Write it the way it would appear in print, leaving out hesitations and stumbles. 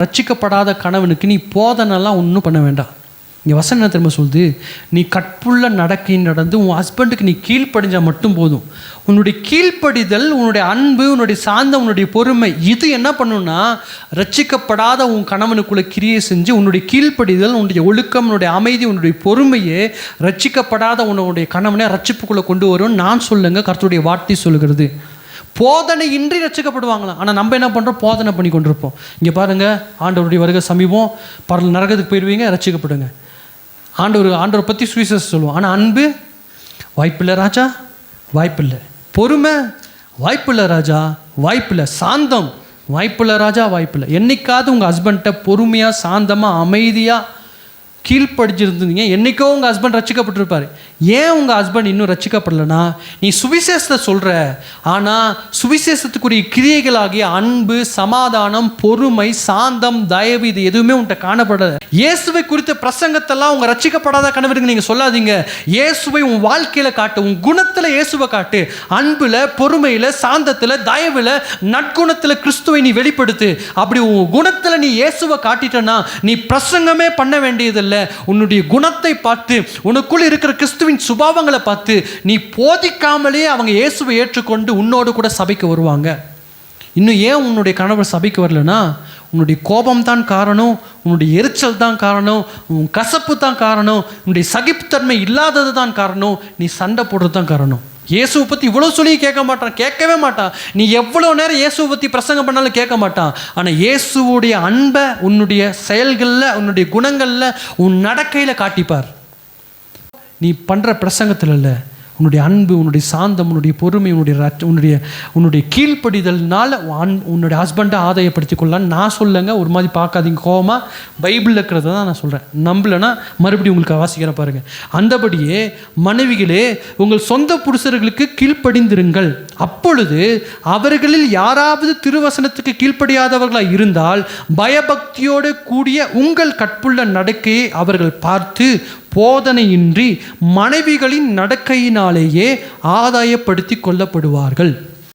ரட்சிக்கப்படாத கணவனுக்கு நீ போதனெல்லாம் ஒன்றும் பண்ண வேண்டாம். இங்கே வசனம் என்ன திரும்ப சொல்லுது, நீ கற்புள்ள நடக்கை நடந்து உன் ஹஸ்பண்டுக்கு நீ கீழ்ப்படிஞ்சால் மட்டும் போதும். உன்னுடைய கீழ்ப்படிதல், உன்னுடைய அன்பு, உன்னுடைய சாந்தம், உன்னுடைய பொறுமை, இது என்ன பண்ணுன்னா ரட்சிக்கப்படாத உன் கணவனுக்குள்ளே கிரியை செஞ்சு உன்னுடைய கீழ்ப்படிதல், உன்னுடைய ஒழுக்கம், உன்னுடைய அமைதி, உன்னுடைய பொறுமையே ரட்சிக்கப்படாத உன்னுடைய கணவனை ரட்சிப்புக்குள்ளே கொண்டு வரும். நான் சொல்லுங்க, கர்த்தருடைய வார்த்தை சொல்லுகிறது. போதனை இன்றி ரட்சிக்கப்படுவாங்களாம். ஆனால் நம்ம என்ன பண்ணுறோம், போதனை பண்ணி கொண்டிருப்போம். இங்கே பாருங்கள், ஆண்டவருடைய வருகை சமீபம், நரகத்துக்கு போயிடுவீங்க, ரட்சிக்கப்படுங்க. ஆண்டவரை பற்றி சுவிசேஷம் சொல்லுவோம். ஆனால் அன்பு வாய்ப்பில்லை ராஜா, வாய்ப்பில்லை. பொறுமை வாய்ப்பில்லை ராஜா, வாய்ப்பில்லை. சாந்தம் வாய்ப்பில்லை ராஜா, வாய்ப்பில்லை. என்னைக்காவது உங்கள் ஹஸ்பண்ட்டை பொறுமையாக, சாந்தமாக, அமைதியாக கீழ்ப்படிச்சிருந்தீங்க, என்றைக்கோ உங்கள் ஹஸ்பண்ட் ரட்சிக்கப்பட்டிருப்பார். ஏன் உங்கள் ஹஸ்பண்ட் இன்னும் ரட்சிக்கப்படலைன்னா, நீ சுவிசேஷத்தை சொல்கிற, ஆனால் சுவிசேஷத்துக்குரிய கிரியைகளாகிய அன்பு, சமாதானம், பொறுமை, சாந்தம், தயவு, இது எதுவுமே உன்கிட்ட காணப்படாது. இயேசுவை குறித்த பிரசங்கத்தெல்லாம் உங்கள் ரட்சிக்கப்படாத கணவருக்கு நீங்கள் சொல்லாதீங்க. இயேசுவை உன் வாழ்க்கையில் காட்டு, உன் குணத்தில் இயேசுவை காட்டு. அன்பில், பொறுமையில், சாந்தத்தில், தயவில், நற்குணத்தில் கிறிஸ்துவை நீ வெளிப்படுத்து. அப்படி உன் குணத்தில் நீ இயேசுவை காட்டிட்டனா நீ பிரசங்கமே பண்ண வேண்டியதில்லை. உன்னுடைய குணத்தை பார்த்து, உனக்குள் இருக்கிற கிறிஸ்துவின் சுபாவங்களை பார்த்து நீ போதிக்காமலே அவங்க இயேசுவை ஏற்றுக்கொண்டு உன்னோடு கூட சபைக்கு வருவாங்க. இன்னும் ஏன் உன்னுடைய கணவர் சபைக்கு வரலனா, உன்னுடைய கோபம் தான் காரணம், உன்னுடைய எரிச்சல் தான் காரணம், உன் கசப்பு தான் காரணம், உன்னுடைய சகிப்புத்தன்மை இல்லாதது தான் காரணம், நீ சண்டை போடுறது தான் காரணம். இயேசுவை பற்றி இவ்வளோ சொல்லி கேட்கவே மாட்டான். நீ எவ்வளோ நேரம் இயேசுவை பற்றி பிரசங்கம் பண்ணாலும் கேட்க மாட்டான். ஆனால் இயேசுவோடைய அன்பை உன்னுடைய செயல்களில், உன்னுடைய குணங்களில், உன் நடக்கையில் காட்டிப்பார். நீ பண்ணுற பிரசங்கத்தில் இல்லை, உன்னுடைய அன்பு, உன்னுடைய சாந்தம், உன்னுடைய பொறுமை, உன்னுடைய கீழ்ப்படிதல்னால உன்னுடைய ஹஸ்பண்டை ஆதாயப்படுத்தி கொள்ளலான்னு நான் சொல்லுங்க. ஒரு மாதிரி பார்க்காதீங்க கோவமாக, பைபிளில் இருக்கிறத தான் நான் சொல்கிறேன். நம்பலைன்னா மறுபடியும் உங்களுக்கு வாசிக்கிறேன் பாருங்கள். அந்தபடியே மனைவிகளே, உங்கள் சொந்த புருஷர்களுக்கு கீழ்ப்படிந்திருங்கள். அப்பொழுது அவர்களில் யாராவது திருவசனத்துக்கு கீழ்ப்படியாதவர்களாக இருந்தால் பயபக்தியோடு கூடிய உங்கள் கற்புள்ள நடக்கையை அவர்கள் பார்த்து போதனையின்றி மனைவிகளின் நடக்கையினாலேயே ஆதாயப்படுத்தி கொள்ளப்படுவார்கள்.